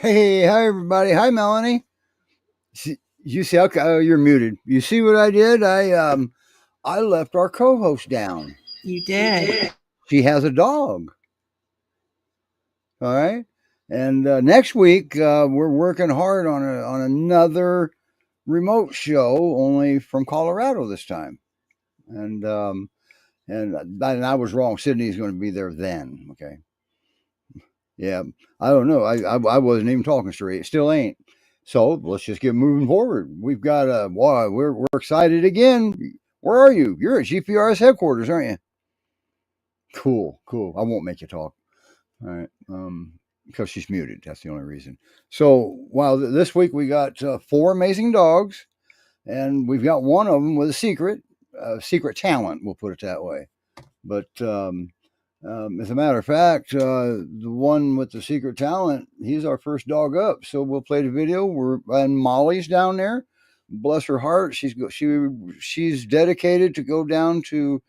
Hey, hi everybody. Hi Melanie. You see? Okay, oh, you're muted. You see what I did? I left our co-host down. You did. She has a dog. All right. And next week we're working hard on another remote show, only from Colorado this time. And I was wrong. Sydney's going to be there then. Okay. Yeah. I don't know. I wasn't even talking straight. Still ain't. So let's just get moving forward. We've got wow, we're excited again. Where are you? You're at GPRS headquarters, aren't you? Cool, cool. I won't make you talk. All right. Because she's muted. That's the only reason. So wow, this week we got four amazing dogs, and we've got one of them with a secret talent. We'll put it that way. But as a matter of fact, the one with the secret talent, he's our first dog up. So we'll play the video. And Molly's down there. Bless her heart, she's dedicated to go down to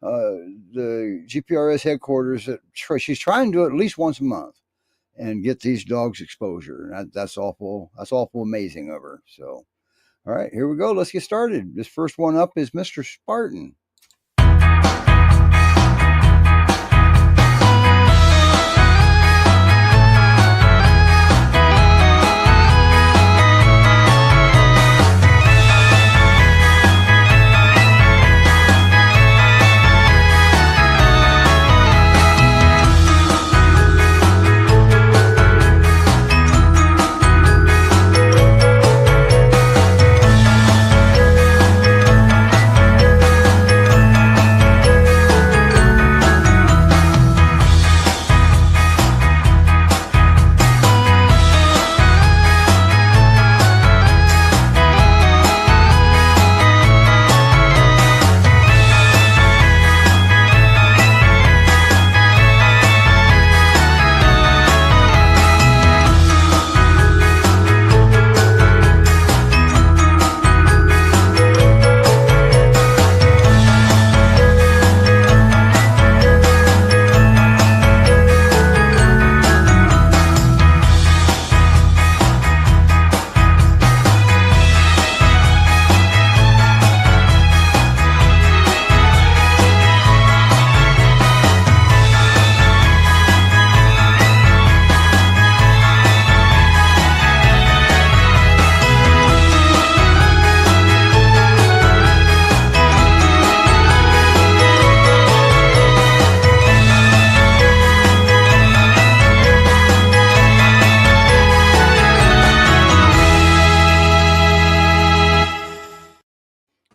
the GPRS headquarters. She's trying to do it at least once a month and get these dogs exposure. That's awful. That's awful amazing of her. So, all right, here we go. Let's get started. This first one up is Mr. Spartan.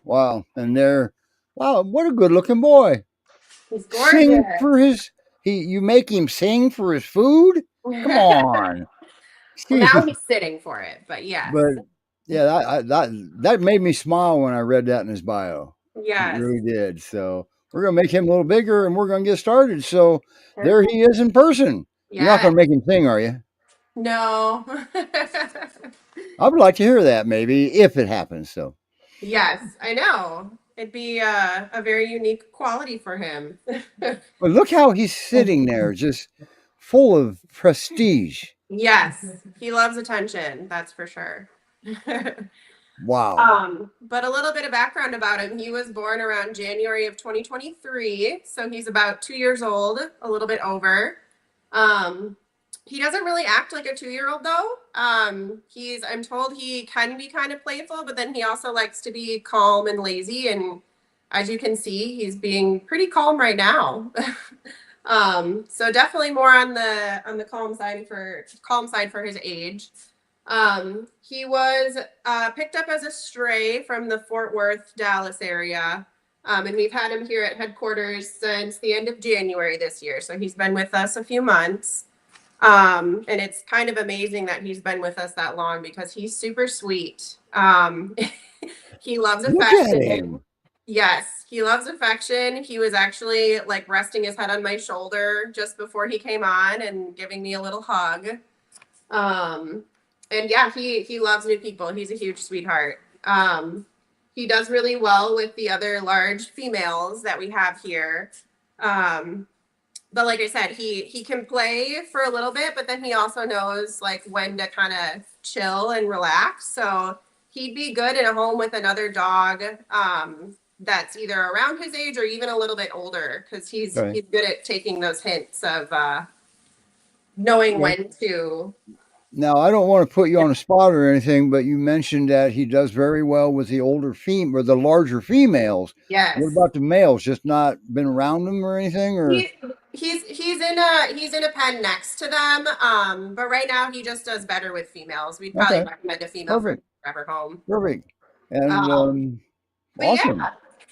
Wow, and wow, what a good looking boy. He's Sing gorgeous. for his you make him sing for his food? Come on. Well, now Gee. he's sitting for it, but yes. But yeah, that made me smile when I read that in his bio. It Yes. really did. So we're gonna make him a little bigger and we're gonna get started. So there Perfect. he is in person. You're not Yes. gonna make him sing, are you? No. I would like to hear that maybe if it happens. So Yes, I know. It'd be a very unique quality for him. but look how he's sitting there, just full of prestige. Yes, he loves attention, that's for sure. Wow. But a little bit of background about him. He was born around January of 2023, so he's about 2 years old, a little bit over. Um, he doesn't really act like a 2 year old though. I'm told he can be kind of playful, but then he also likes to be calm and lazy. And as you can see, he's being pretty calm right now. So definitely more on the calm side for his age. He was picked up as a stray from the Fort Worth, Dallas area. And we've had him here at headquarters since the end of January this year. So he's been with us a few months. And it's kind of amazing that he's been with us that long because he's super sweet. He loves Look at affection. him. Yes, he loves affection. He was actually like resting his head on my shoulder just before he came on and giving me a little hug. Um, and yeah, he loves new people. He's a huge sweetheart. He does really well with the other large females that we have here. Um, but like I said, he can play for a little bit, but then he also knows like when to kind of chill and relax. So he'd be good in a home with another dog that's either around his age or even a little bit older because Okay. he's good at taking those hints of knowing Okay. when to. Now, I don't want to put you on the spot or anything, but you mentioned that he does very well with the older or the larger females. What Yes. about the males? Just not been around them or anything, or He he's in a pen next to them. But right now he just does better with females. We'd probably okay, recommend a female for perfect, his forever home. perfect, and Um, but awesome.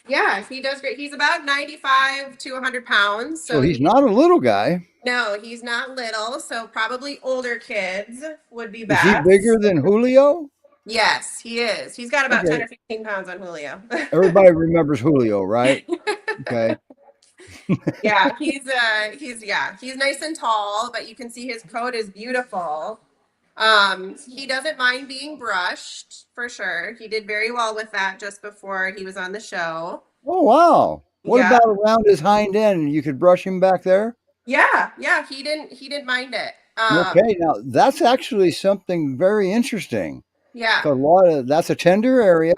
yeah, he does great. He's about 95 to 100 pounds, So so he's he not a little guy. no, he's not little. So probably older kids would be Is he bigger best. than Julio? Yes, he is. He's got about 10 Okay, or 15 pounds on Julio. everybody remembers Julio, right? Okay, Yeah, he's nice and tall, but you can see his coat is beautiful. He doesn't mind being brushed for sure. He did very well with that just before he was on the show. oh wow. What Yeah. about around his hind end? You could brush him back there. Yeah, he didn't mind it. Okay, now that's actually something very interesting. Yeah. 'Cause a lot of that's a tender area,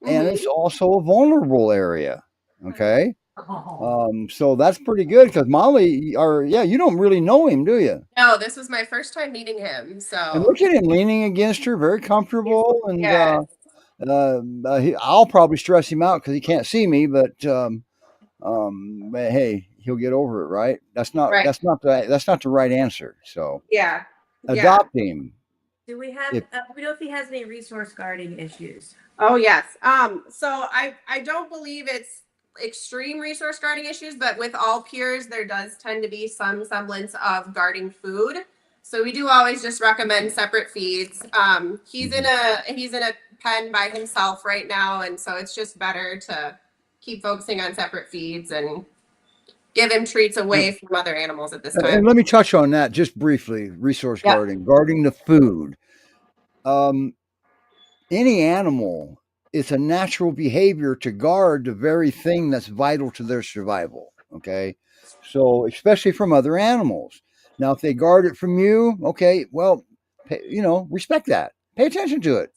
and it's Hmm. also a vulnerable area. Okay, so that's pretty good because Molly, or yeah, you don't really know him, do you? No, this was my first time meeting him, And so look at him leaning against her, very comfortable, and yes. I'll probably stress him out because he can't see me, but hey, he'll get over it, right? Right. That's not the right answer. So Yeah. Yeah. adopt him. Do we have, If we know if he has any resource guarding issues? Oh yes. So I don't believe it's extreme resource guarding issues, but with all peers, there does tend to be some semblance of guarding food. So we do always just recommend separate feeds. He's in a pen by himself right now, and so it's just better to keep focusing on separate feeds and give him treats away from other animals at this time. and let me touch on that just briefly. Resource Yep. guarding the food. Um, any animal, it's a natural behavior to guard the very thing that's vital to their survival. Okay, so especially from other animals. Now, if they guard it from you, okay, well, respect that. Pay attention to it.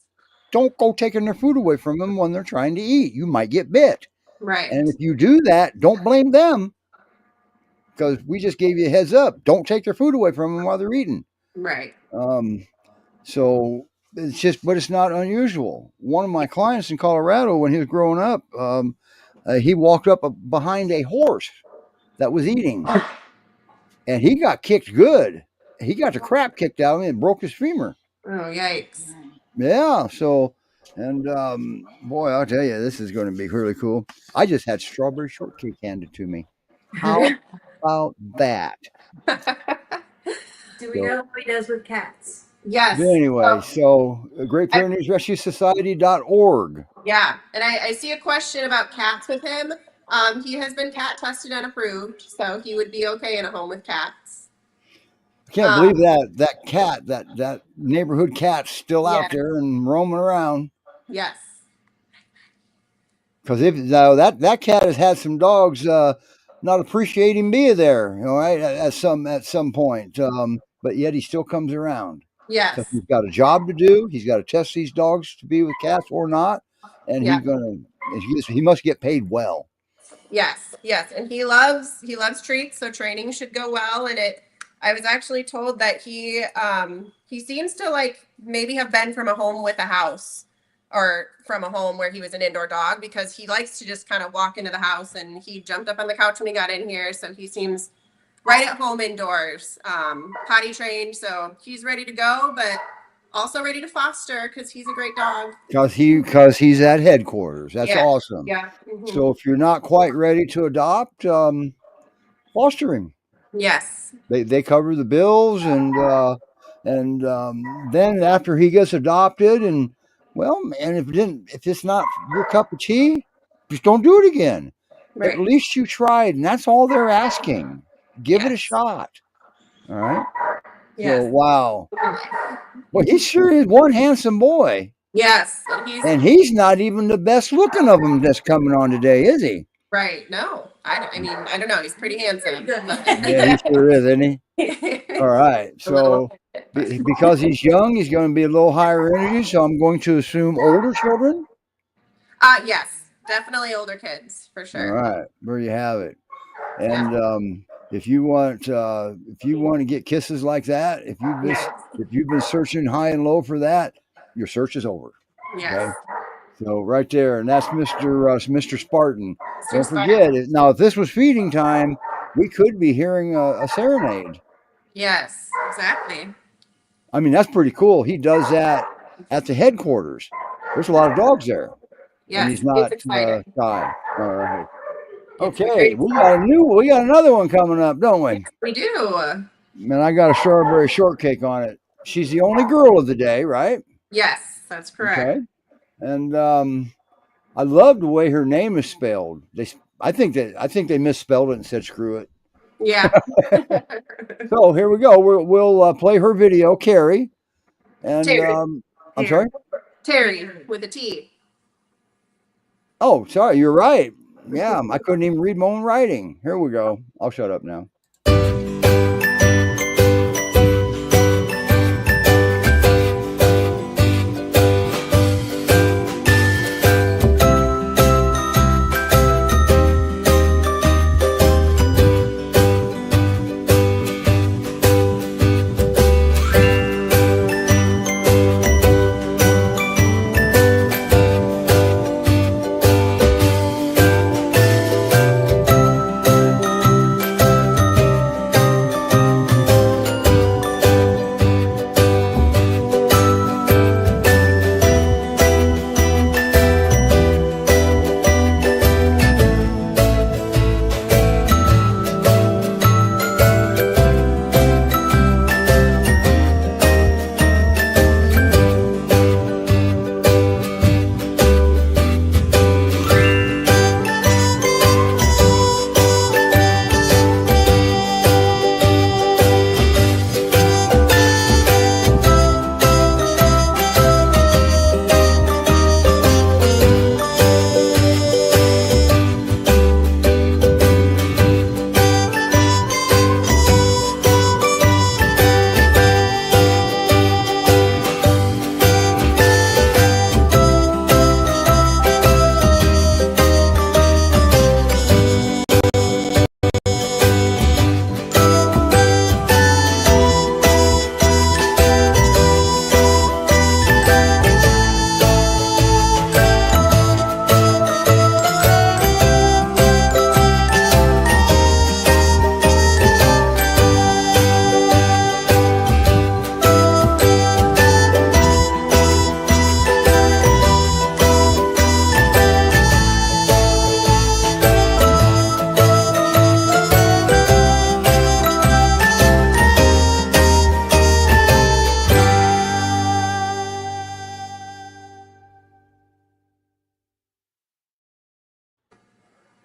Don't go taking their food away from them when they're trying to eat. You might get bit, Right. and if you do that, don't blame them because we just gave you a heads up. Don't take their food away from them while they're eating. Right. So but it's not unusual. One of my clients in Colorado, when he was growing up, he walked up behind a horse that was eating, and he got kicked good. He got the crap kicked out of him and broke his femur. Oh yikes. Yeah. So, and boy, I'll tell you, this is going to be really cool. I just had strawberry shortcake handed to me. How about that? Do we know how he does with cats? Yes. But anyway, so Great Pyrenees Rescue Society.org. Yeah, and I see a question about cats with him. He has been cat tested and approved, so he would be okay in a home with cats. I can't believe that cat, that neighborhood cat's still Yeah. out there and roaming around. Yes. Because if now that cat has had some dogs not appreciate him being there, all right, at some point. But yet he still comes around Yes. because he's got a job to do. He's got to test these dogs to be with cats or not, and Yeah. he must get paid well. Yes. Yes. And he loves treats, so training should go well. And I was actually told that he seems to like maybe have been from a home with a house or from a home where he was an indoor dog because he likes to just kind of walk into the house, and he jumped up on the couch when he got in here. So he seems right at home indoors, potty trained. So he's ready to go, but also ready to foster because he's a great dog. Because he's at headquarters. That's Yeah. awesome. Yeah. Mhm. So if you're not quite ready to adopt, foster him. Yes. They cover the bills, and then after he gets adopted, and well, man, if it's not your cup of tea, just don't do it again. Right. At least you tried, and that's all they're asking. Give it a Yes. shot. All right. Yes. So wow. Well, he sure is one handsome boy, Yes. and he's not even the best looking of them that's coming on today, is he? Right. No, I mean, I don't know. He's pretty handsome. Yeah, he sure is, isn't he? All right. A little So bit, but- because he's young, he's going to be a little higher energy. So I'm going to assume older children. Yes, definitely older kids for All sure. right, there you have it. Yeah. And if you want to get kisses like that, Yes. if you've been searching high and low for that, your search is over. Okay. Yes. So right there, and that's Mr. Spartan. Mr. Don't Spartan. forget it. Now, if this was feeding time, we could be hearing a serenade. Yes, exactly. I mean, that's pretty cool. He does that at the headquarters. There's a lot of dogs there, and Yes, he's he's not excited. shy. All right. It's Okay, very we got another one coming up, don't we? we do. Man, I got a strawberry shortcake on it. She's the only girl of the day, right? Yes, that's correct. Okay. And I love the way her name is spelled. I think they misspelled it and said screw it. Yeah. So here we go. We'll play her video, Carrie. And Terry. I'm sorry. Terry with a T. Oh, sorry. You're right. Yeah, I couldn't even read my own writing. Here we go. I'll shut up now.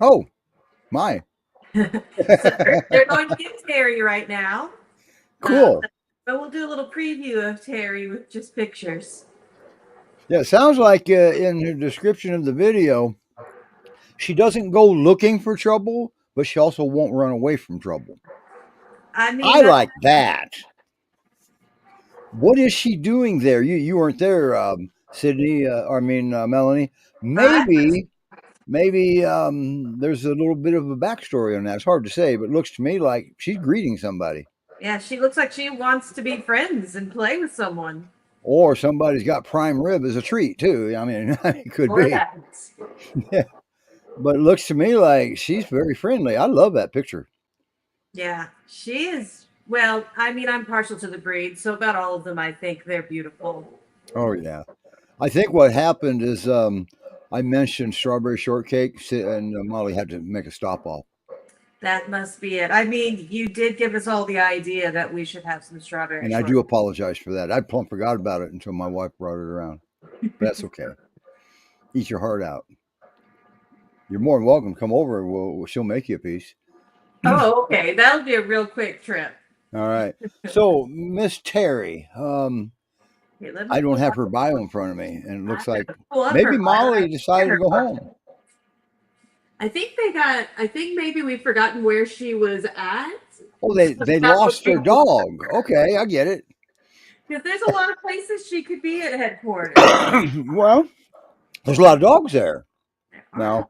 Oh, my. So they're going to get Terry right now. Cool. But we'll do a little preview of Terry with just pictures. Yeah, it sounds like in the description of the video, she doesn't go looking for trouble, but she also won't run away from trouble. I mean, I like that. What is she doing there? You weren't there, Sydney. Melanie. Maybe there's a little bit of a backstory on that. It's hard to say, but it looks to me like she's greeting somebody, yeah, she looks like she wants to be friends and play with someone. or somebody's got prime rib as a treat too. I mean, it could Or be. that. Yeah, but it looks to me like she's very friendly. I love that picture. Yeah, she is. Well, I mean, I'm partial to the breed, so about all of them, I think they're beautiful. Oh yeah, I think what happened is I mentioned strawberry shortcake, and Molly had to make a stop off. That must be it. I mean, you did give us all the idea that we should have some strawberry. And I do apologize for that. I plumb forgot about it until my wife brought it around. But that's okay. Eat your heart out. You're more than welcome. Come over. She'll make you a piece. Oh, okay. That'll be a real quick trip. All right. So, Miss Terry, Here, let me I don't pull have up- her bio in front of me, and it looks like pull up maybe her bio. Molly decided to go home. I think maybe we've forgotten where she was at. Oh, they lost their dog. Okay, I get it. Because there's a lot of places she could be at headquarters. Well, there's a lot of dogs there There now,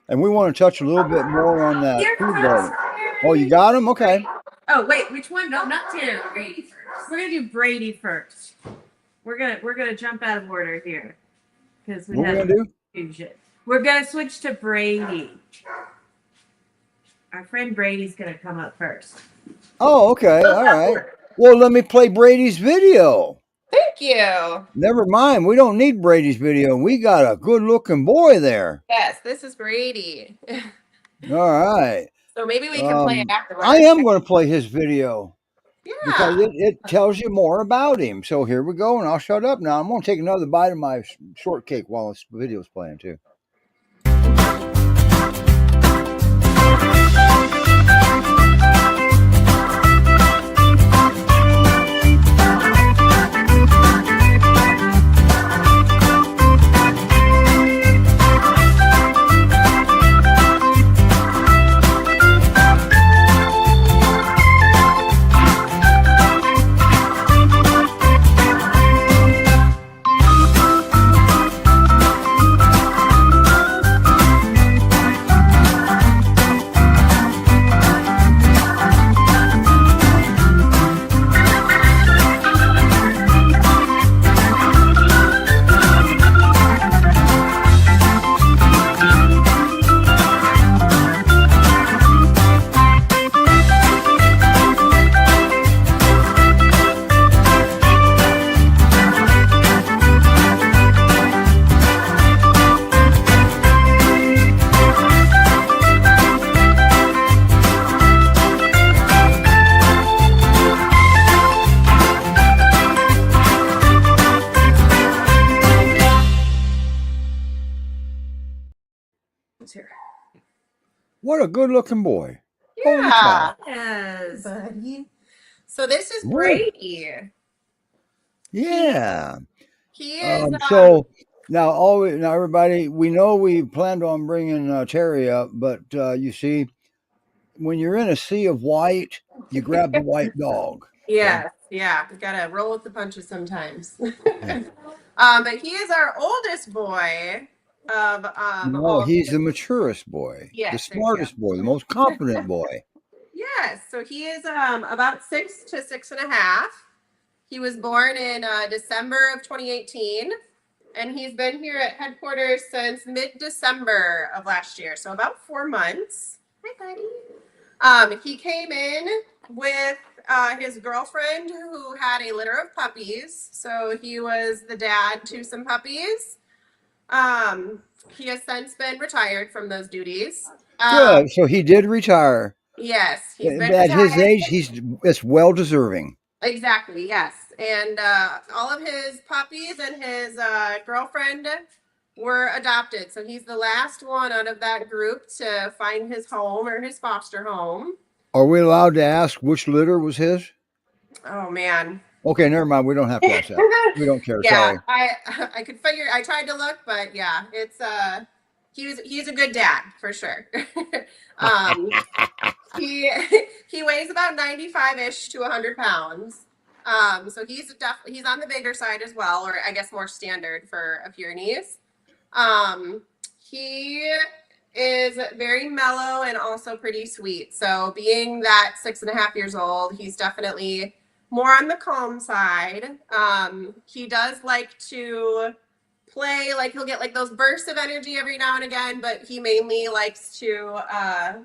and we want to touch a little bit more on that Here food comes garden. Oh, you got them? Okay. Oh wait, which one? No, not Tim. Brady first. We're gonna do Brady first. We're gonna jump out of order here because we What are we have gonna do? confusion. We're gonna switch to Brady. Our friend Brady's gonna come up first. Oh, okay. All right. Well, let me play Brady's video. Thank you. Never mind. We don't need Brady's video. We got a good-looking boy there. Yes, this is Brady. All right. So maybe we can play it afterwards. I am going to play his video because Yeah. it tells you more about him. So here we go, and I'll shut up now. I'm going to take another bite of my shortcake while this video's playing too. What a good-looking boy. Holy Yeah. cow. Yes. Buddy. So this is Really? Brady. Yeah. He is. So now, everybody, we know we planned on bringing Terry up, but you see, when you're in a sea of white, you grab the white dog. Yes, yeah, we gotta roll with the punches sometimes. But he is our oldest boy. No, he's the maturest boy, the Yes, there you go. smartest boy, the most competent boy. Yes, so he is about 6 to 6.5. He was born in December of 2018, and he's been here at headquarters since mid-December of last year, so about 4 months. Hi, buddy. He came in with his girlfriend who had a litter of puppies, so he was the dad to some puppies. He has since been retired from those duties. Good. So he did retire. Yes, he's been At his retired. age, it's well deserving. Exactly, yes. And all of his puppies and his girlfriend were adopted. So he's the last one out of that group to find his home or his foster home. Are we allowed to ask which litter was his? Oh, man. Okay, never mind. We don't have to ask that. We don't care. Yeah, Sorry. I could figure. I tried to look, but yeah, it's he's a good dad for sure. He weighs about 95-ish to 100 pounds. So he's on the bigger side as well, or I guess more standard for a Pyrenees. He is very mellow and also pretty sweet. So being that 6.5 years old, he's definitely more on the calm side. He does like to play, like he'll get like those bursts of energy every now and again, but he mainly likes to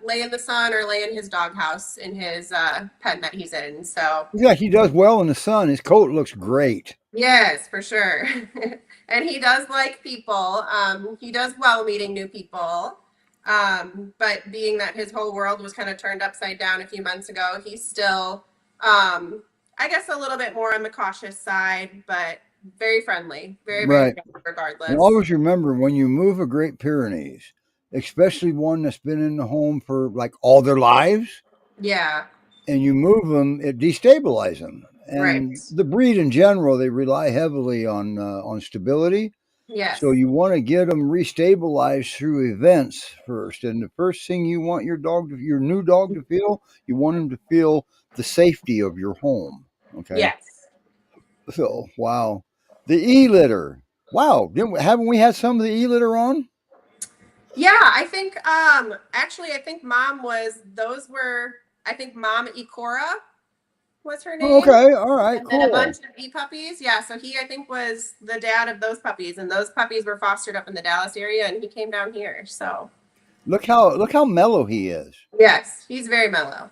lay in the sun or lay in his doghouse in his pen that he's in. So yeah, he does well in the sun. His coat looks great. Yes, for sure. And he does like people. He does well meeting new people. But being that his whole world was kind of turned upside down a few months ago, he's still, I guess, a little bit more on the cautious side, but very friendly, very Right. friendly regardless. And always remember, when you move a Great Pyrenees, especially one that's been in the home for like all their lives, Yeah, and you move them, it destabilizes them. And Right. the breed in general, they rely heavily on stability. Yes. So you want to get them restabilized through events first. And the first thing you want your new dog to feel, you want him to feel the safety of your home. Okay. Yes. So, wow. The e-litter. Wow. Haven't we had some of the e-litter on? Yeah, I think actually I think mom was those were I think mom Ikora was her name. Okay. All right. And then a bunch Cool. of e puppies. Yeah, so he I think was the dad of those puppies, and those puppies were fostered up in the Dallas area, and he came down here. So Look how mellow he is. yes, he's very mellow.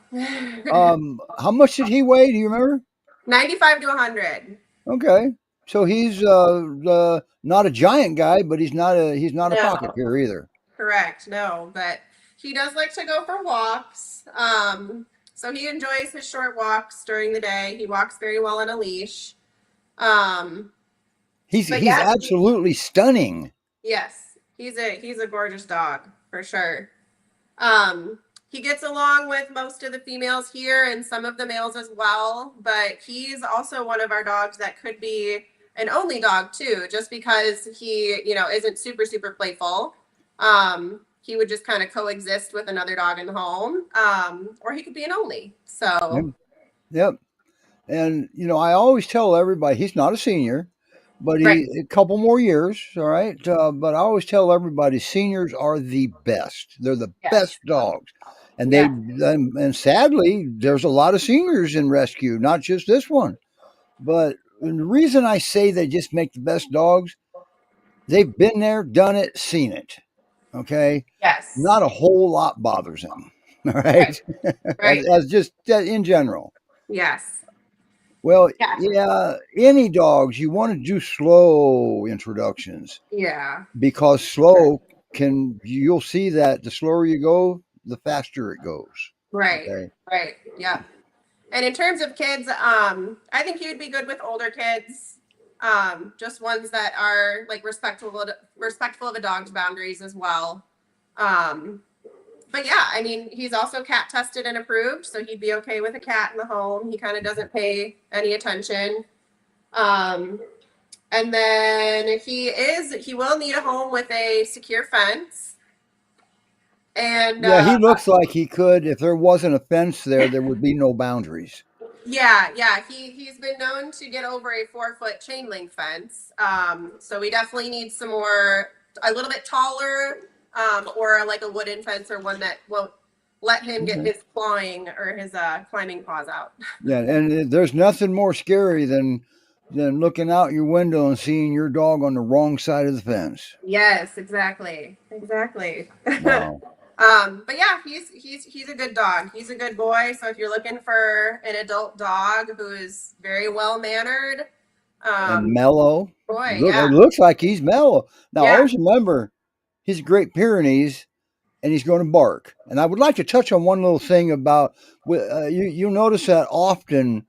How much did he weigh? Do you remember? 95 to 100. Okay. So he's not a giant guy, but he's not a pocket No, here either. correct. No, but he does like to go for walks. So he enjoys his short walks during the day. He walks very well on a leash. Um, He's but he's yeah, absolutely stunning. yes, he's a gorgeous dog for sure. Um, he gets along with most of the females here and some of the males as well, but he's also one of our dogs that could be an only dog too, just because he, isn't super, super playful. He would just kind of coexist with another dog in the home. Or he could be an only. Yep. So, Yep. And I always tell everybody he's not a senior, but right. a couple more years. All right. But I always tell everybody seniors are the best. They're the Yes. best dogs. And Yeah. and sadly, there's a lot of seniors in rescue, not just this one. But the reason I say they just make the best dogs, they've been there, done it, seen it. Okay. Yes. Not a whole lot bothers them. All Right. right. as, Right. as just in general. Yes. Well, Yeah. yeah, any dogs, you want to do slow introductions Yeah. because Sure. you'll see that the slower you go, the faster it goes. Right. Okay. Right. Yeah. And in terms of kids, I think he would be good with older kids, just ones that are like respectful of a dog's boundaries as well. Um, but yeah, I mean, he's also cat tested and approved, so he'd be okay with a cat in the home. He kind of doesn't pay any attention. Um, and then he will need a home with a secure fence. And Yeah, he looks like he could. If there wasn't a fence there would be no boundaries. yeah, he's been known to get over a 4-foot chain link fence. So we definitely need some more, a little bit taller, or like a wooden fence or one that won't let him get Okay. his clawing or his climbing paws out. Yeah, and there's nothing more scary than looking out your window and seeing your dog on the wrong side of the fence. Yes, exactly, exactly. Wow. But yeah, he's a good dog. He's a good boy. So if you're looking for an adult dog who is very well mannered, And um, mellow. boy, Look, it yeah, looks like he's mellow. Now, yeah, always remember, he's a Great Pyrenees, and he's going to bark. And I would like to touch on one little thing about you'll notice that often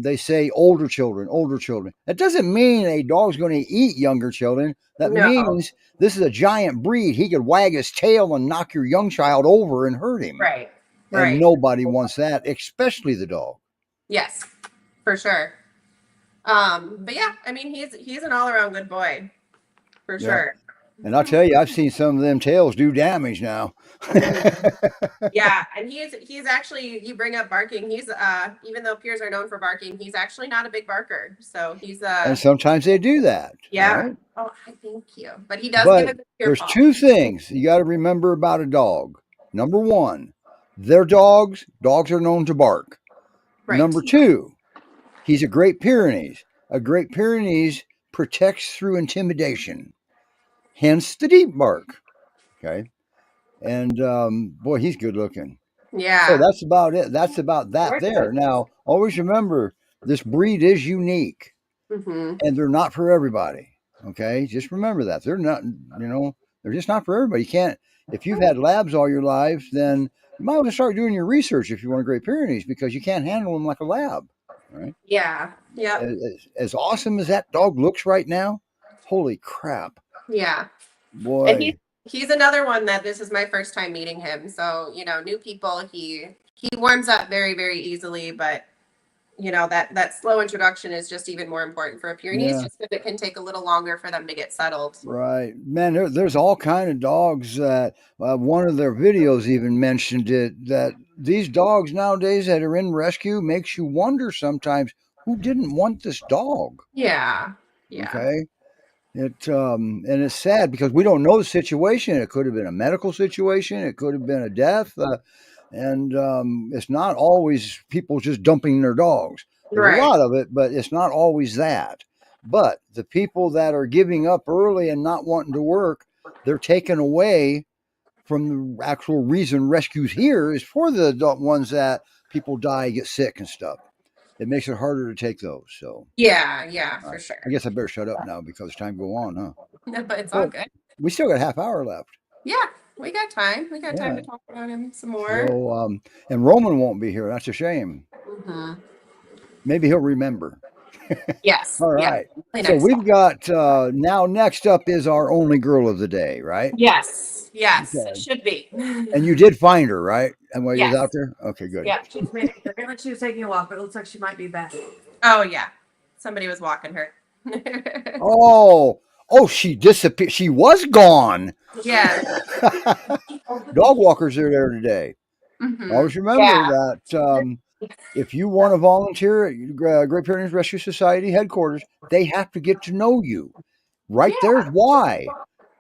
they say older children, older children. That doesn't mean a dog's going to eat younger children. That no, means this is a giant breed. He could wag his tail and knock your young child over and hurt him. right, And right, nobody wants that, especially the dog. yes, for sure. But yeah, I mean, he's an all around good boy for Yeah. sure. And I'll tell you, I've seen some of them tails do damage now. Yeah, and he's actually, you bring up barking. He's even though peers are known for barking, he's actually not a big barker. So he's And sometimes they do that. All yeah. right. Oh, I thank you. But he does give But a good peer there's paw. two things you got to remember about a dog. Number one, they're dogs. Dogs are known to bark. Right. Number two, he's a Great Pyrenees. A Great Pyrenees protects through intimidation, hence the deep bark. Okay. And boy, he's good looking. So Yeah. that's about it. That's about that there. Now, always remember this breed is unique Mm-hmm. and they're not for everybody. Okay. Just remember that. They're not, they're just not for everybody. You can't, if you've had labs all your life, then you might want to start doing your research if you want a Great Pyrenees because you can't handle them like a lab. Right. Yeah. Yep. As awesome as that dog looks right now, holy crap. Yeah. And Boy. he's another one that this is my first time meeting him. So, new people, he warms up very, very easily, but that slow introduction is just even more important for a Pyrenees, Yeah. just because it can take a little longer for them to get settled. Right, man. There's all kind of dogs that one of their videos even mentioned it. That these dogs nowadays that are in rescue makes you wonder sometimes who didn't want this dog. Yeah. Yeah. Okay, and it's sad because we don't know the situation. It could have been a medical situation. It could have been a death, and it's not always people just dumping their dogs. There's a Right. lot of it, but it's not always that. But the people that are giving up early and not wanting to work, they're taken away from the actual reason rescues here is for the ones that people die, get sick, and stuff. It makes it harder to take those. So, Yeah. Yeah, all for right, sure. I guess I better shut up now because time go on, huh? No, but it's all But good. we still got a half hour left. Yeah, we got time. We got time Yeah. to talk about him some more. So, and Roman won't be here. That's a shame. Hmm. Maybe he'll remember. Yes. All Yeah. right. Really So nice. we've got now next up is our only girl of the day, right? Yes. Yes. It Okay. should be. And you did find her, right? And while you was Yes. out there? Okay, good. Yeah. Apparently she was taking a walk, but it looks like she might be back. Oh yeah. Somebody was walking her. Oh, she disappeared. She was gone. Yeah. Dog walkers are there today. Hmm. Always remember Yeah. that if you want to volunteer at Great Pyrenees Rescue Society headquarters, they have to get to know you. Right there's Yeah. why.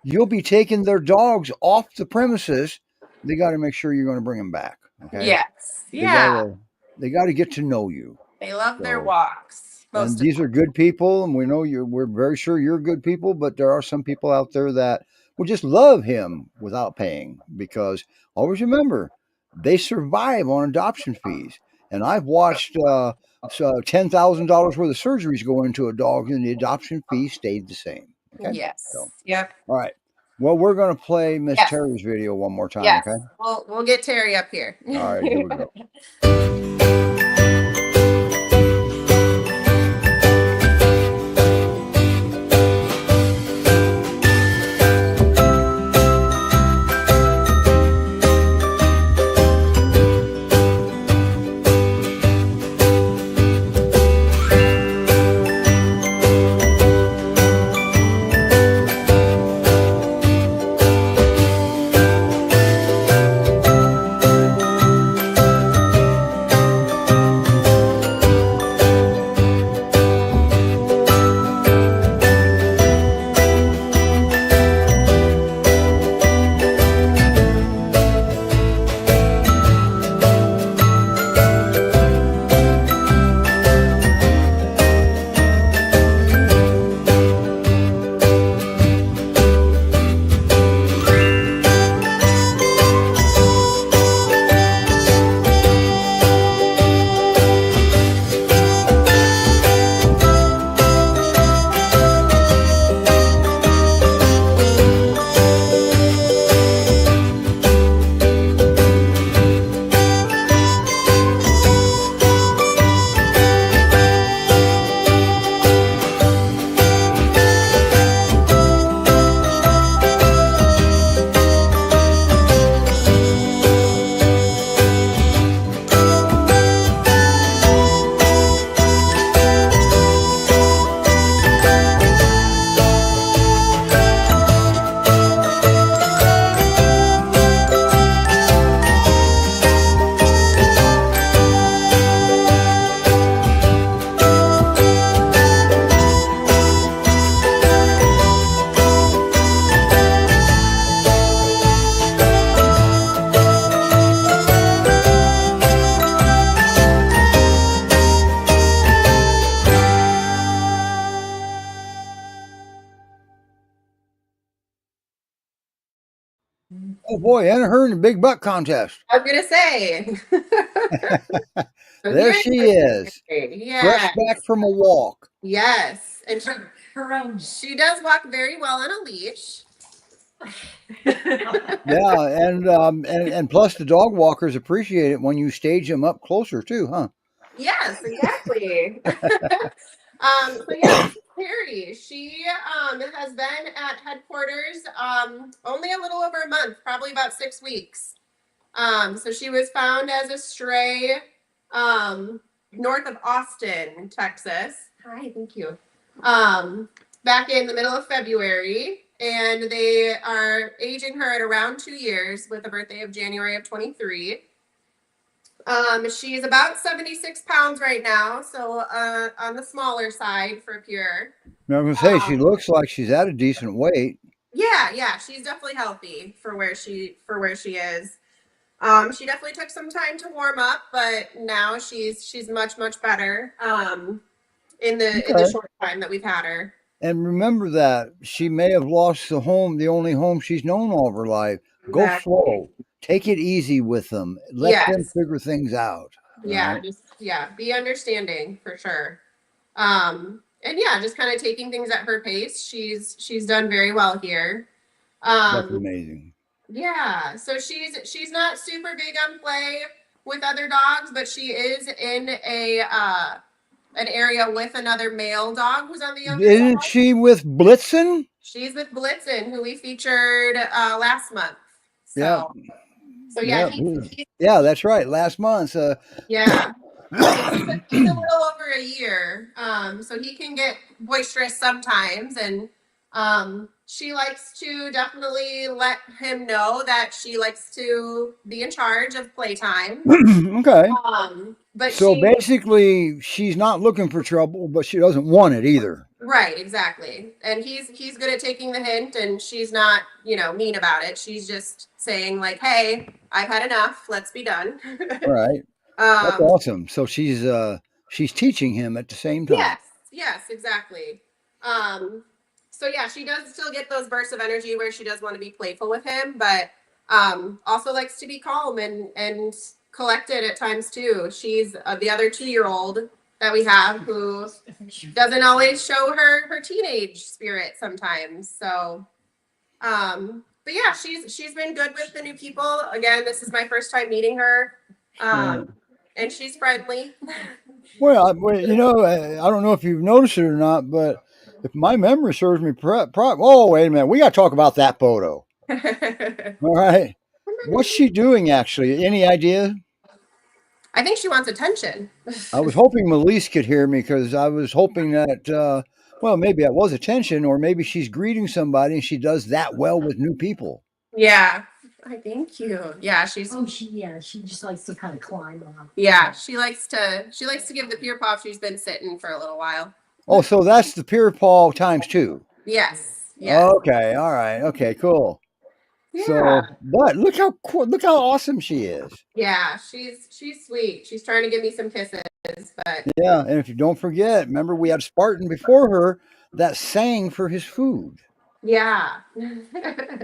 You'll be taking their dogs off the premises. They got to make sure you're going to bring them back. Okay. Yes. They Yeah. gotta they got to get to know you. They love their So, walks. and Most of these are good people, and we know you. We're very sure you're good people, but there are some people out there that will just love him without paying because always remember they survive on adoption fees. And I've watched $10,000 worth of surgeries go into a dog, and the adoption fee stayed the same. Okay, Yes. so Yep. all right. Well, we're gonna play Miss Yes. Terry's video one more time. Yes. Okay. We'll get Terry up here. All right. Here we go. Oh boy, Anna her in the big buck contest. I was gonna say. So There here's she is, fresh yeah. back from a walk. Yes. And Her own. she does walk very well on a leash. Yeah, and plus the dog walkers appreciate it when you stage them up closer too, huh? Yes, exactly. So yeah, this is Perry. She has been at headquarters only a little over a month, probably about 6 weeks. So she was found as a stray. Um, north of Austin, Texas. Hi, thank you. Back in the middle of February, and they are aging her at around 2 years with a birthday of January of 23. She's about 76 pounds right now, so on the smaller side for pure. Now, I'm gonna say she Um, looks like she's at a decent weight. yeah, she's definitely healthy for where she is. She definitely took some time to warm up, but now she's much better. In the Okay. short time that we've had her. And remember that she may have lost the home, the only home she's known all of her life. Go Exactly. slow. Take it easy with them. Let them Yes. figure things out. All Yeah. right. Be understanding for sure. And yeah, just kind of taking things at her pace. She's done very well here. That's Um, amazing. yeah. So she's not super big on play with other dogs, but she is in an area with another male dog who's on the younger Isn't side. she with Blitzen? She's with Blitzen, who we featured last month. Yeah. So yeah, Yeah. Yeah, that's right. Last month. yeah. So he's a little over a year. So he can get boisterous sometimes, and she likes to definitely let him know that she likes to be in charge of playtime. Okay. But So she basically, she's not looking for trouble, but she doesn't want it either. right, exactly. And he's good at taking the hint, and she's not, mean about it. She's just saying like, "Hey, I've had enough. Let's be done." All right. That's um, awesome. So she's teaching him at the same time. yes, exactly. Um, so yeah, she does still get those bursts of energy where she does want to be playful with him, but also likes to be calm and collected at times too. She's the other 2-year-old that we have who doesn't always show her teenage spirit sometimes. So, but yeah, she's been good with the new people. Again, this is my first time meeting her, Right. and she's friendly. Well, I don't know if you've noticed it or not, but if my memory serves me, oh, wait a minute, we got to talk about that photo. All right, what's she doing actually? Any idea? I think she wants attention. I was hoping Melise could hear me because I was hoping that, well, maybe that was attention, or maybe she's greeting somebody and she does that well with new people. Yeah. I thank you. Yeah, She just likes to kind of climb on. yeah, she likes to give the peer paw. She's been sitting for a little while. Oh, so that's the Pure Paw times two. Yes. Yes. Okay, all right, okay, cool. Yeah. So, but look how awesome she is. Yeah, she's sweet. She's trying to give me some kisses, but Yeah, and if you don't forget, remember we had Spartan before her that sang for his food. yeah.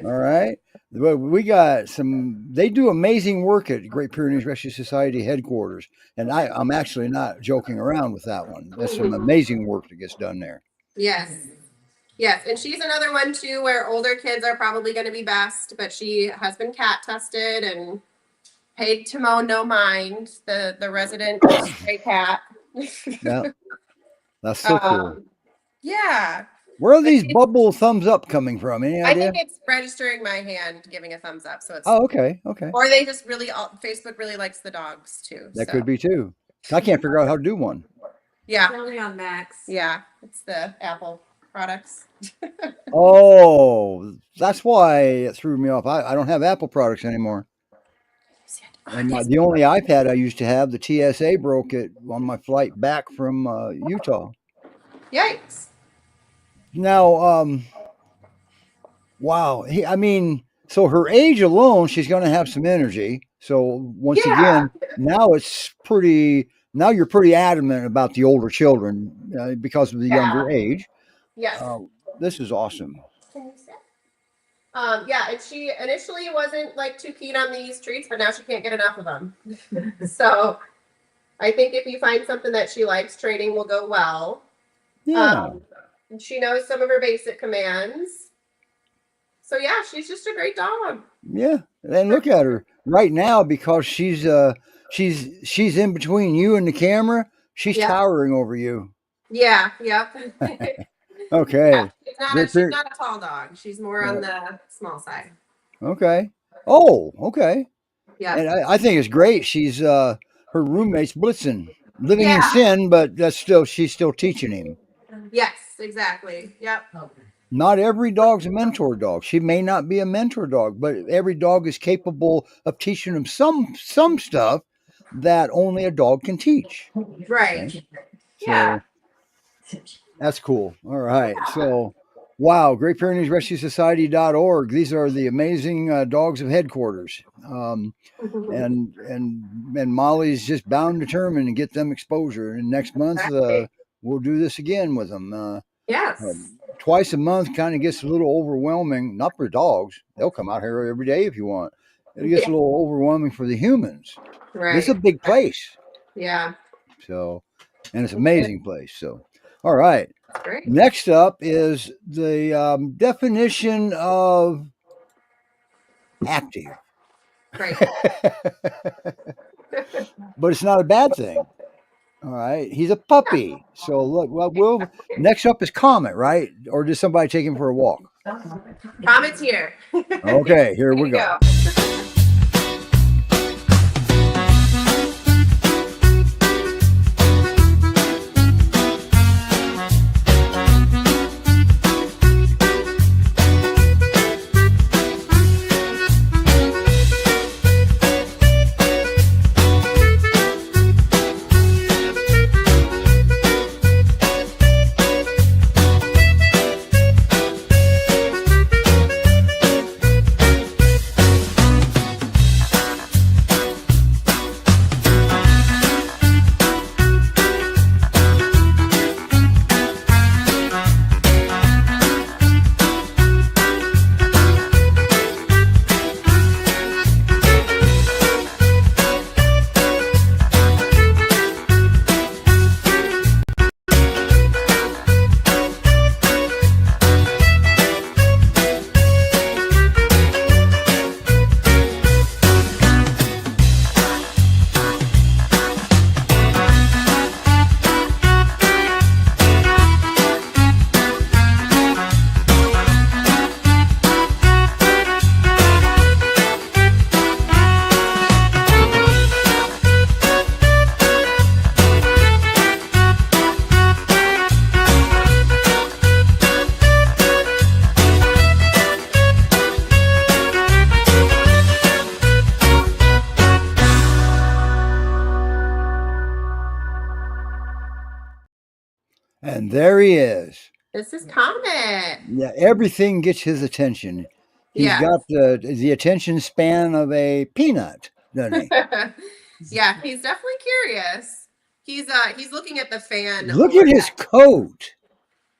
All right. Well, we got some. They do amazing work at Great Pyrenees Rescue Society headquarters, and I'm actually not joking around with that one. There's some amazing work that gets done there. Yes. Yes, and she's another one too where older kids are probably going to be best, but she has been cat tested and paid Timon no mind, the resident stray cat. Yeah, that's so cool. Yeah. Where are But these bubble thumbs up coming from? Any I idea? think it's registering my hand, giving a thumbs up. So it's, Oh, okay, okay. or they just really, Facebook really likes the dogs too. That So could be too. I can't figure out how to do one. yeah, Only on Max. yeah, it's the Apple products. Oh, that's why it threw me off. I don't have Apple products anymore. And the only iPad I used to have, the TSA broke it on my flight back from Utah. Yikes. Now, wow. I mean, so her age alone, she's going to have some energy. So once Yeah. again, now it's pretty. Now you're pretty adamant about the older children because of the younger age. Yes. This is awesome. Yeah, and she initially wasn't like too keen on these treats, but now she can't get enough of them. So I think if you find something that she likes, training will go well. Yeah. And she knows some of her basic commands. So yeah, she's just a great dog. Yeah, and look at her right now because she's in between you and the camera. She's Yep. towering over you. Yeah, yep. Okay. Yeah, she's Great not a tall dog. She's more on the small side. Okay. Oh, okay. Yeah. And I think it's great. She's her roommate's Blitzen. living in Yeah. sin, but she's still teaching him. Yes, exactly. Yep. Not every dog's a mentor dog. She may not be a mentor dog, but every dog is capable of teaching him some stuff that only a dog can teach. Right. Okay? Yeah. So that's cool. All right. So, wow, Great Pyrenees Rescue Society.org. These are the amazing dogs of headquarters. And Molly's just bound and determined to get them exposure. And next month, Right. we'll do this again with them. Yes. Twice a month kind of gets a little overwhelming. Not for dogs; they'll come out here every day if you want. It gets Yeah. a little overwhelming for the humans. This is a Right. big place, Yeah. so and it's an amazing place. So, all right. Great. Next up is the definition of active. Right. But it's not a bad thing. All right. He's a puppy. So look, well, next up is Comet, right? Or does somebody take him for a walk? Comet's here. Okay, here we go. And there he is. This is Comet. Yeah, everything gets his attention. He's Yeah. got the attention span of a peanut, doesn't he? Yeah, he's definitely curious. He's looking at the fan. Look at his coat.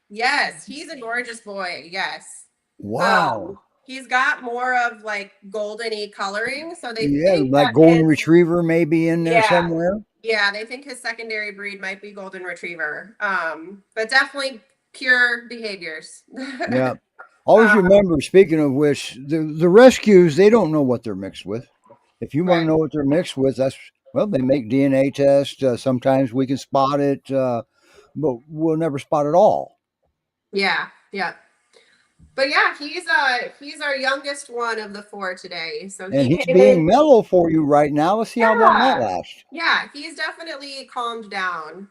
Yes, he's a gorgeous boy. Yes. Wow. He's got more of like goldeny coloring, so they Yeah, think like that golden his, retriever maybe in there yeah, somewhere. yeah, they think his secondary breed might be golden retriever. But definitely pure behaviors. Yeah. Always remember, speaking of which, the rescues, they don't know what they're mixed with. If you want to Right. know what they're mixed with, they make DNA tests. Sometimes we can spot it, but we'll never spot it all. Yeah, yeah. But yeah, he's our youngest one of the four today. So And he he's came being in. mellow for you right now. Let's see how long that Yeah, lasts. yeah, he's definitely calmed down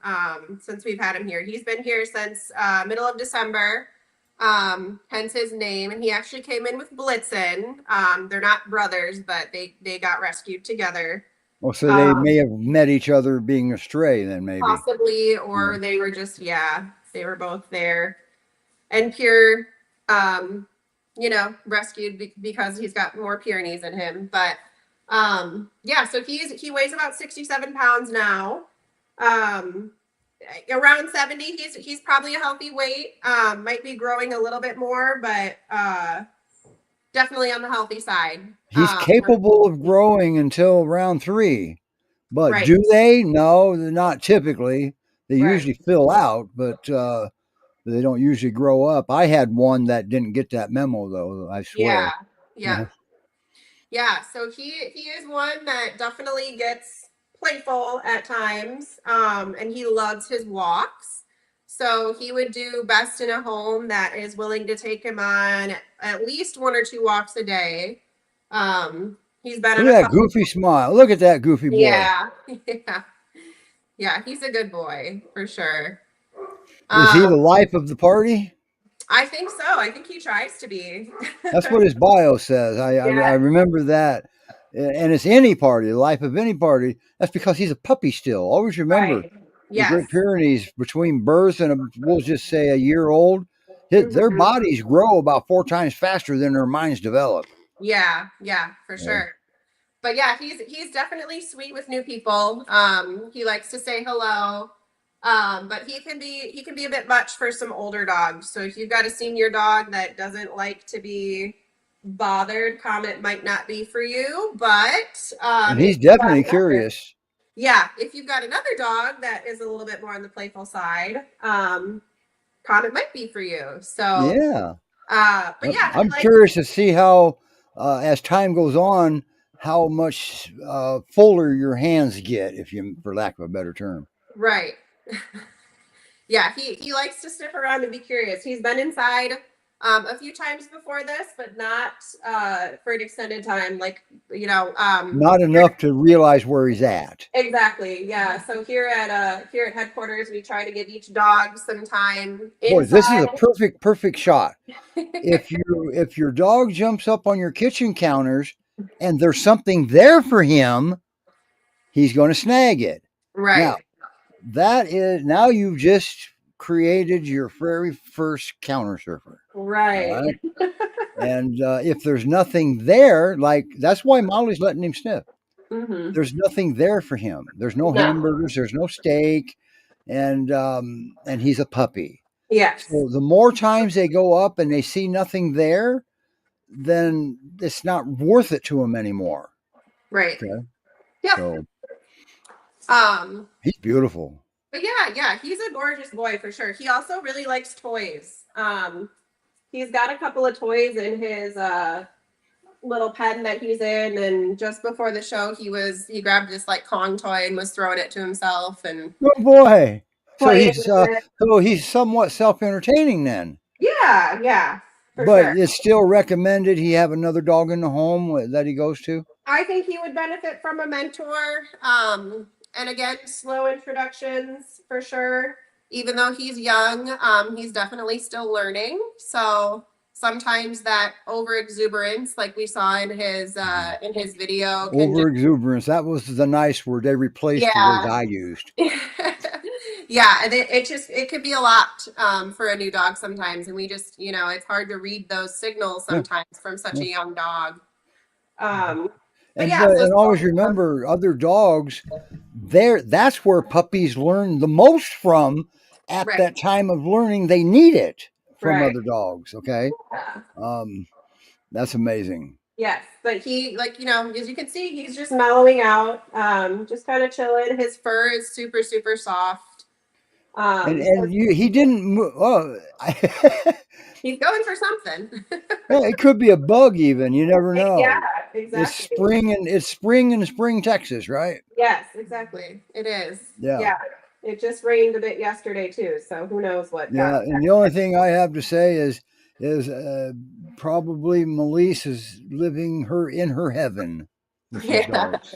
since we've had him here. He's been here since middle of December, hence his name. And he actually came in with Blitzen. They're not brothers, but they got rescued together. Well, so they may have met each other being a stray then maybe. Possibly, or they were just, yeah, they were both there. And pure, rescued because he's got more Pyrenees in him. But yeah, so he weighs about 67 pounds now. Around 70, he's probably a healthy weight. Might be growing a little bit more, but definitely on the healthy side. He's capable of growing until round 3. But Right. do they? No, they're not typically. They Right. usually fill out, but they don't usually grow up. I had one that didn't get that memo, though, I swear. Yeah. So he is one that definitely gets playful at times, and he loves his walks. So he would do best in a home that is willing to take him on at least 1 or 2 walks a day. He's been Look at that goofy smile. Look at that goofy boy. Yeah. Yeah. Yeah, he's a good boy for sure. Is he the Um, life of the party? I think so. I think he tries to be. That's what his bio says. I Yeah, remember that. And it's any party, the life of any party. That's because he's a puppy still. Always remember right. the Yes. Great Pyrenees between birth and we'll just say a year old, their Mhm. bodies grow about 4 times faster than their minds develop. Yeah, yeah, for Yeah. sure. But yeah, he's definitely sweet with new people. He likes to say hello. But he can be a bit much for some older dogs. So if you've got a senior dog that doesn't like to be bothered, Comet might not be for you. But And if he's you've got definitely another, curious. yeah, if you've got another dog that is a little bit more on the playful side, Comet might be for you. So, Yeah. but yeah, he I'm likes curious to see how, as time goes on, how much fuller your hands get, if you, for lack of a better term. right. Yeah, he likes to sniff around and be curious. He's been inside a few times before this, but not for an extended time. Like Not here, enough to realize where he's at. exactly. Yeah. So here at headquarters, we try to give each dog some time Boy, this is inside. a perfect shot. If your dog jumps up on your kitchen counters and there's something there for him, he's going to snag it. Now, Right. now you've just created your very first counter surfer. All Right. right. And if there's nothing there, like that's why Molly's letting him sniff. Mm-hmm. There's nothing there for him. There's no No. hamburgers. There's no steak, and he's a puppy. Yes. So the more times they go up and they see nothing there, then it's not worth it to him anymore. Right. Okay. Yep. So Um. he's beautiful. But yeah, he's a gorgeous boy for sure. He also really likes toys. He's got a couple of toys in his little pen that he's in, and just before the show he grabbed this like Kong toy and was throwing it to himself and Good boy. So playing he's with it. somewhat self entertaining then, Yeah, for but sure. it's still recommended he have another dog in the home that he goes to. I think he would benefit from a mentor. And again, slow introductions for sure. Even though he's young, he's definitely still learning. So sometimes that over exuberance, like we saw in his video, can just Over exuberance. That was the nice word. They replaced the words yeah. I used. Yeah, and it could be a lot for a new dog sometimes, and we just it's hard to read those signals Yeah. sometimes from such Yeah. a young dog. Um, but And yeah, so and always remember, other dogs. That's where puppies learn the most from. At right, that time of learning, they need it from right, other dogs. Okay, yeah. um, that's amazing. Yes, but he like as you can see, he's just mellowing out, just kind of chilling. His fur is super super soft. And So he didn't. Oh, he's going for something. yeah, it could be a bug. Even you never Yeah, know. It's exactly. spring in spring, Texas, right? Yes, exactly. It is. Yeah. Yeah. It just rained a bit yesterday too, so who knows what got Yeah, and the only thing I have to say is probably Melise is living her in her heaven with these yeah. dogs.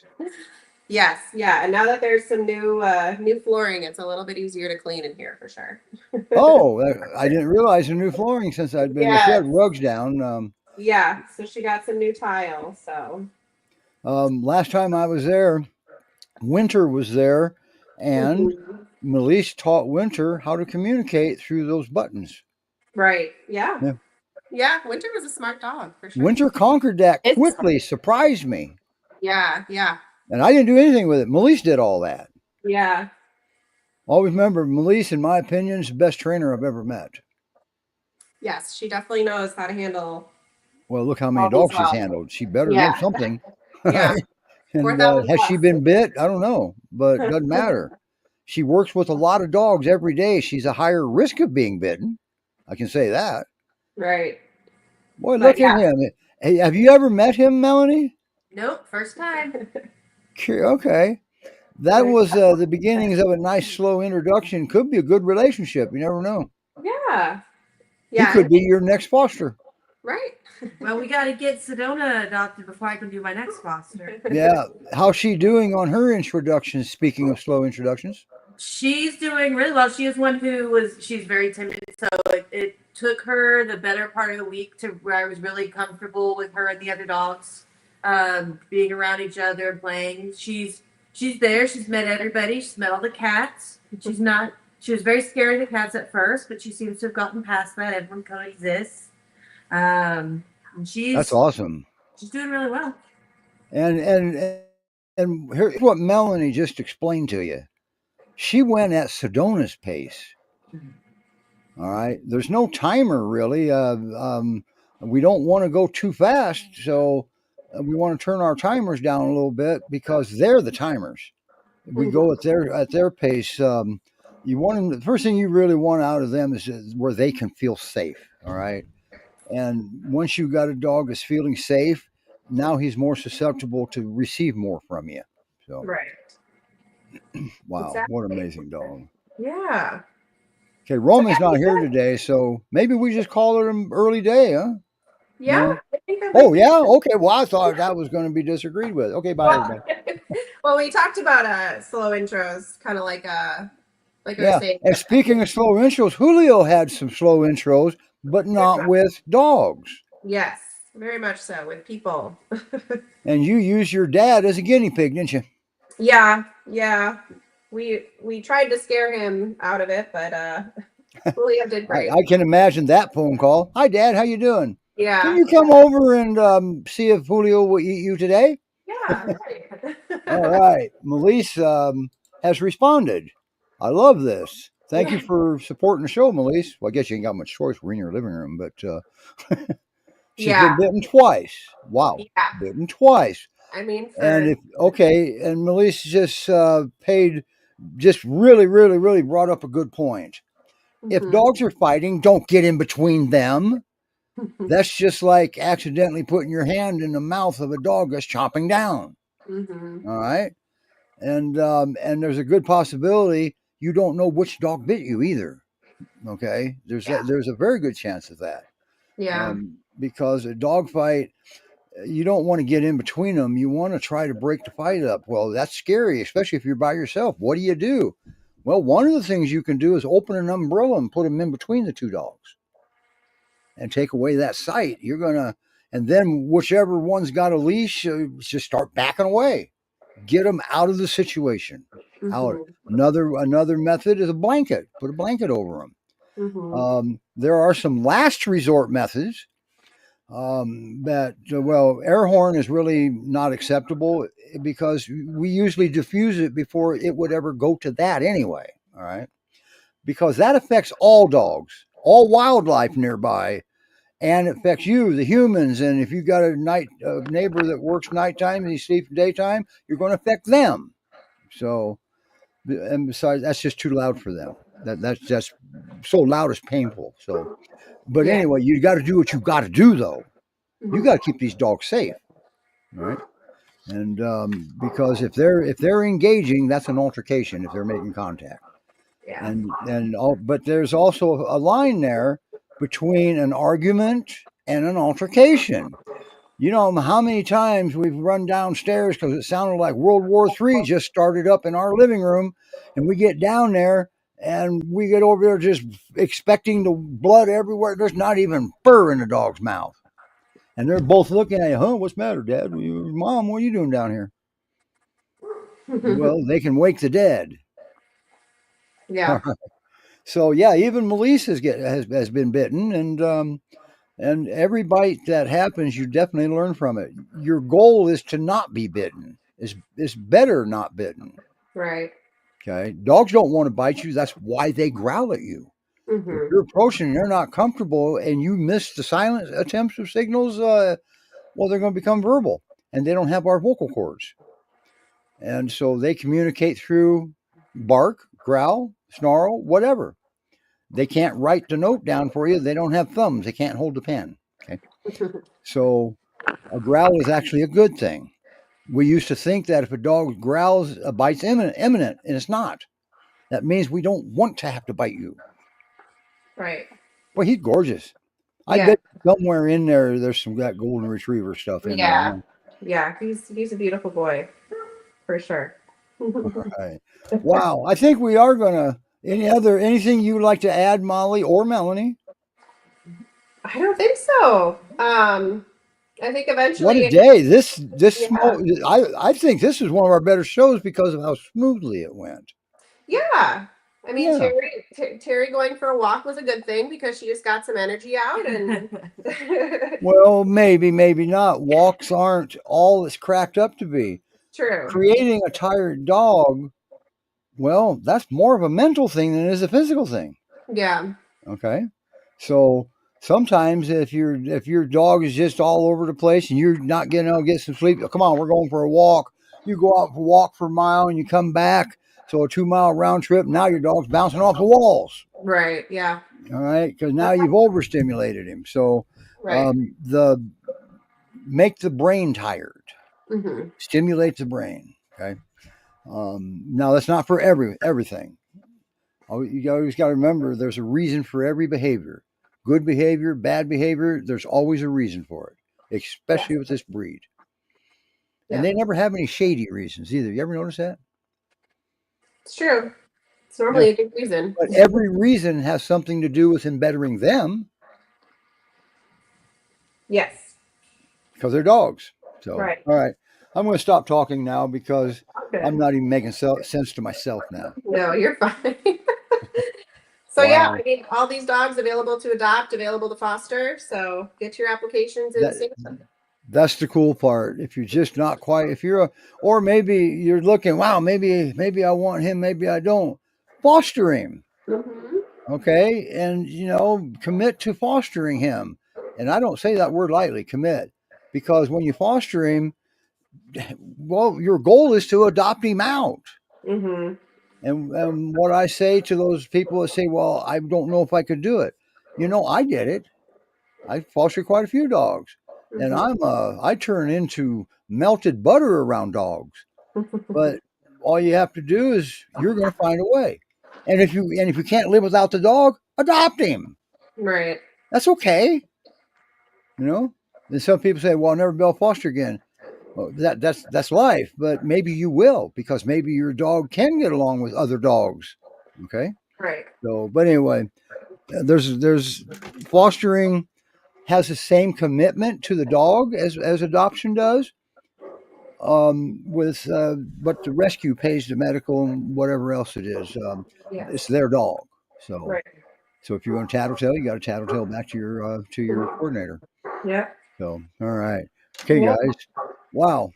Yes, yeah. And now that there's some new flooring, it's a little bit easier to clean in here for sure. Oh, I didn't realize the new flooring since I'd been. She Yes. had rugs down. Yeah. So she got some new tile. So Last time I was there, Winter was there, and Mhm. Melise taught Winter how to communicate through those buttons. Right. Yeah. Yeah. Yeah. Winter was a smart dog for sure. Winter conquered that It's quickly, surprised me, yeah. and I didn't do anything with it. Melise did all that. Yeah. Always remember, Melise, in my opinion, is the best trainer I've ever met. Yes, she definitely knows how to handle Well, look how many all these dogs she's well. handled. She better know Yeah. something. Yeah. And 4,000 has she plus. been bit? I don't know, but it doesn't matter. She works with a lot of dogs every day. She's a higher risk of being bitten. I can say that. Right. Boy, But look at yeah. him. Hey, have you ever met him, Melanie? Nope. First time. Okay. That was the beginnings of a nice, slow introduction. Could be a good relationship. You never know. Yeah. He Yeah. could be your next foster. Right. Well, we got to get Sedona adopted before I can do my next foster. Yeah. How's she doing on her introductions? Speaking of slow introductions. She's doing really well. She is one who she's very timid. So it took her the better part of the week to where I was really comfortable with her and the other dogs, being around each other, playing. She's there. She's met everybody. She's met all the cats. She was very scared of the cats at first, but she seems to have gotten past that. Everyone coexists. And That's awesome. she's doing really well. And here's what Melanie just explained to you. She went at Sedona's pace. All right. There's no timer really. We don't want to go too fast, so we want to turn our timers down a little bit because they're the timers. We go at their pace. You want them. The first thing you really want out of them is where they can feel safe. All right. And once you got a dog that's feeling safe, now he's more susceptible to receive more from you. So Right. wow, Exactly. what an amazing dog. Yeah. Okay, Roman's not here today, so maybe we just call it an early day, huh? Yeah. No? I think that Oh yeah, okay. Well, I thought that was going to be disagreed with. Okay, bye everybody. Well, we talked about slow intros, kind of like we were Yeah, saying. and speaking of slow intros, Julio had some slow intros, but not with dogs. Yes, very much so with people. And you used your dad as a guinea pig, didn't you? Yeah. We tried to scare him out of it, but Julio did great. I can imagine that phone call. Hi, Dad. How you doing? Yeah. Can you come over and see if Julio will eat you today? Yeah. Right. All right. Melise has responded. I love this. Thank you for supporting the show, Melise. Well, I guess you ain't got much choice. We're in your living room, but she's been bitten twice. Wow. Yeah. Bitten twice. I mean, And Melise just really brought up a good point. If dogs are fighting, don't get in between them. That's just like accidentally putting your hand in the mouth of a dog that's chomping down. All right, and there's a good possibility you don't know which dog bit you either. Okay, there's a very good chance of that. Yeah. Because a dog fight, you don't want to get in between them. You want to try to break the fight up. Well, that's scary, especially if you're by yourself. What do you do? Well, one of the things you can do is open an umbrella and put them in between the two dogs and take away that sight. And then whichever one's got a leash, just start backing away. Get them out of the situation. Out. Another method is a blanket. Put a blanket over them. There are some last resort methods air horn is really not acceptable because we usually diffuse it before it would ever go to that anyway. All right, because that affects all dogs, all wildlife nearby, and it affects you, the humans. And if you've got a neighbor that works nighttime and he sleeps daytime, you're going to affect them. So, and besides, that's just too loud for them. That's just so loud it's painful. So, but anyway, you got to do what you got to do, though. You got to keep these dogs safe, right? And because if they're engaging, that's an altercation. If they're making contact, but there's also a line there between an argument and an altercation. You know how many times we've run downstairs because it sounded like World War III just started up in our living room, and we get down there and we get over there just expecting the blood everywhere. There's not even fur in the dog's mouth. And they're both looking at you, huh? What's the matter, Dad? Mom, what are you doing down here? Well, they can wake the dead. Yeah. So yeah, even Melise has been bitten, and every bite that happens, you definitely learn from it. Your goal is to not be bitten. It's better not bitten. Right. Okay. Dogs don't want to bite you. That's why they growl at you. If you're approaching and they're not comfortable and you miss the silent attempts of signals, they're going to become verbal, and they don't have our vocal cords. And so they communicate through bark, growl, snarl, whatever. They can't write the note down for you. They don't have thumbs. They can't hold the pen. Okay. So a growl is actually a good thing. We used to think that if a dog growls, a bite's imminent, and it's not. That means we don't want to have to bite you. Right. Well, he's gorgeous. I Yeah. bet somewhere in there's some that golden retriever stuff in there. Yeah. Huh? Yeah. He's a beautiful boy for sure. Right. Wow. I think we are gonna. Anything you'd like to add, Molly or Melanie? I don't think so. I think What a eventually, day! This yeah, I think this is one of our better shows because of how smoothly it went. yeah. I mean, Yeah. Terry going for a walk was a good thing because she just got some energy out, and Well, maybe not. Walks aren't all it's cracked up to be. true. Creating a tired dog, well, that's more of a mental thing than it is a physical thing. Yeah. Okay. So sometimes if your dog is just all over the place and you're not getting out to get some sleep, come on, we're going for a walk. You go out for a walk for a mile and you come back. So a 2 mile round trip. Now your dog's bouncing off the walls. Right. Yeah. All right, because now you've overstimulated him. So Right. the make the brain tired, Hmm. stimulate the brain. Okay. Now that's not for everything. You always got to remember there's a reason for every behavior. Good behavior, bad behavior, there's always a reason for it, Yes. especially with this breed. And Yeah. they never have any shady reasons either. You ever notice that? It's true. It's Yeah. normally a good reason. But every reason has something to do with him bettering them Yes. because they're dogs. So, Right. all right. I'm going to stop talking now because Okay. I'm not even making sense to myself now. No, you're fine. So yeah, Wow. I mean, all these dogs available to adopt, available to foster. So get your applications in That soon. That's the cool part. If you're just not quite, if you're or maybe you're looking, wow, maybe I want him, maybe I don't. Foster him, Hmm. okay, and commit to fostering him. And I don't say that word lightly, commit, because when you foster him, well, your goal is to adopt him out. Hmm. And what I say to those people that say, well, I don't know if I could do it. I did it. I fostered quite a few dogs, and Hmm. I turn into melted butter around dogs. But all you have to do is you're going to find a way. And if you can't live without the dog, adopt him. Right. That's okay. And some people say, "Well, I'll never be able to foster again." Well, that's life, but maybe you will because maybe your dog can get along with other dogs. Okay. Right. So, but anyway, there's fostering has the same commitment to the dog as adoption does. With But the rescue pays the medical and whatever else it is. Yeah. It's their dog. So Right. so if you want to tattletale, you got to tattletale back to your coordinator. Yeah. So all right, okay, Yeah. guys. Wow,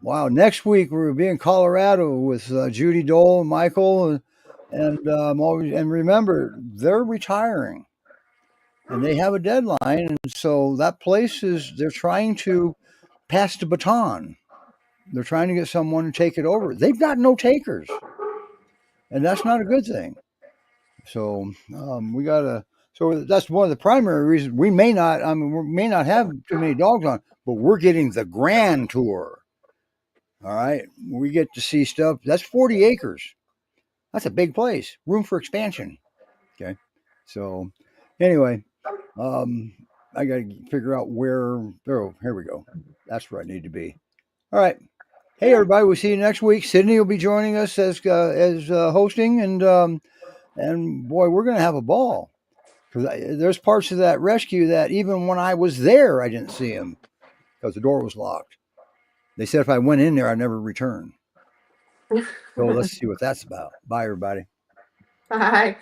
wow. Next week we'll be in Colorado with Judy Dole and Michael, and remember they're retiring. And they have a deadline, and so that place they're trying to pass the baton. They're trying to get someone to take it over. They've got no takers, and that's not a good thing. So we gotta. So that's one of the primary reasons we may not. I mean, we may not have too many dogs on, but we're getting the grand tour. All right, we get to see stuff. That's 40 acres. That's a big place. Room for expansion. Okay. So anyway, I got to figure out where. Oh, here we go. That's where I need to be. All right. Hey, everybody. We'll see you next week. Sydney will be joining us as hosting, and boy, we're going to have a ball because there's parts of that rescue that even when I was there, I didn't see him because the door was locked. They said if I went in there, I'd never return. So let's see what that's about. Bye, everybody. Bye.